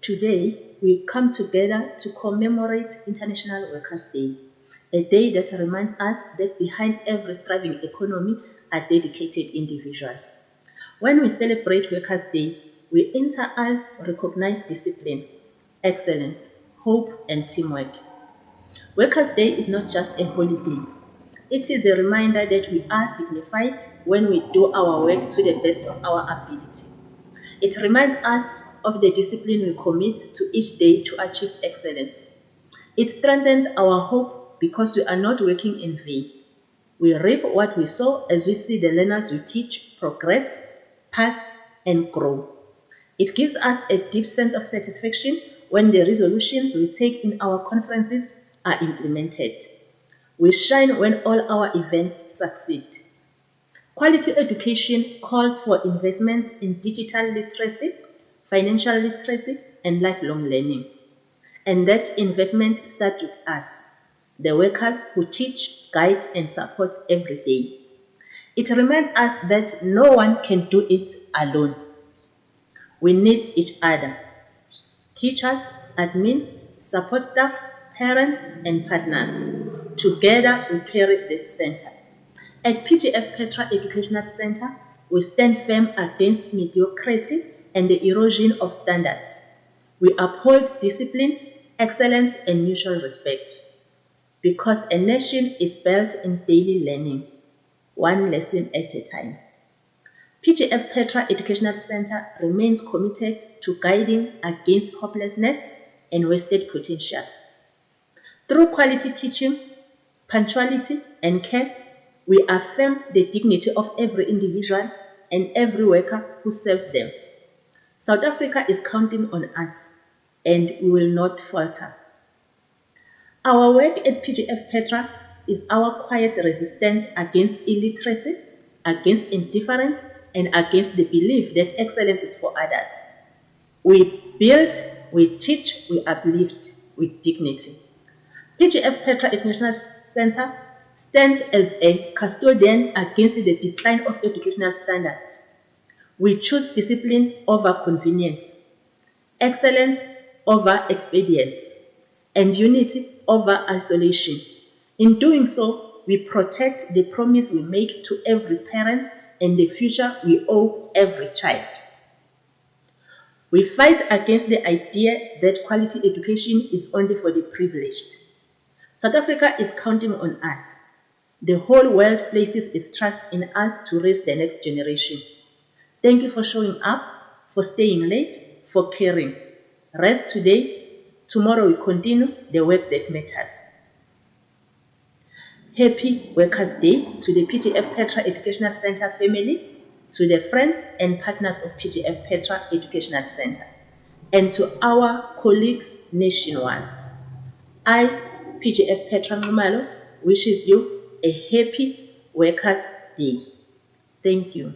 Today, we come together to commemorate International Workers' Day, a day that reminds us that behind every thriving economy are dedicated individuals. When we celebrate Workers' Day, we inter all recognize discipline, excellence, hope, and teamwork. Workers' Day is not just a holiday. It is a reminder that we are dignified when we do our work to the best of our ability. It reminds us of the discipline we commit to each day to achieve excellence. It strengthens our hope because we are not working in vain. We reap what we sow as we see the learners we teach progress, pass, and grow. It gives us a deep sense of satisfaction when the resolutions we take in our conferences are implemented. We shine when all our events succeed. Quality education calls for investment in digital literacy, financial literacy, and lifelong learning. And that investment starts with us, the workers who teach, guide, and support every day. It reminds us that no one can do it alone. We need each other: teachers, admin, support staff, parents, and partners. Together, we carry this center. At PGF Petra Educational Center, we stand firm against mediocrity and the erosion of standards. We uphold discipline, excellence, and mutual respect. Because a nation is built in daily learning, one lesson at a time. PGF Petra Educational Center remains committed to guiding against hopelessness and wasted potential. Through quality teaching, punctuality, and care, we affirm the dignity of every individual and every worker who serves them. South Africa is counting on us, and we will not falter. Our work at PGF Petra is our quiet resistance against illiteracy, against indifference, and against the belief that excellence is for others. We build, we teach, we uplift with dignity. PGF Petra International Center stands as a custodian against the decline of educational standards. We choose discipline over convenience, excellence over expedience, and unity over isolation. In doing so, we protect the promise we make to every parent and the future we owe every child. We fight against the idea that quality education is only for the privileged. South Africa is counting on us. The whole world places its trust in us to raise the next generation. Thank you for showing up, for staying late, for caring. Rest today. Tomorrow we continue the work that matters. Happy Workers' Day to the PGF Petra Educational Center family, to the friends and partners of PGF Petra Educational Center, and to our colleagues nationwide. I, PGF Petra Nxumalo, wishes you a happy Workers' Day. Thank you.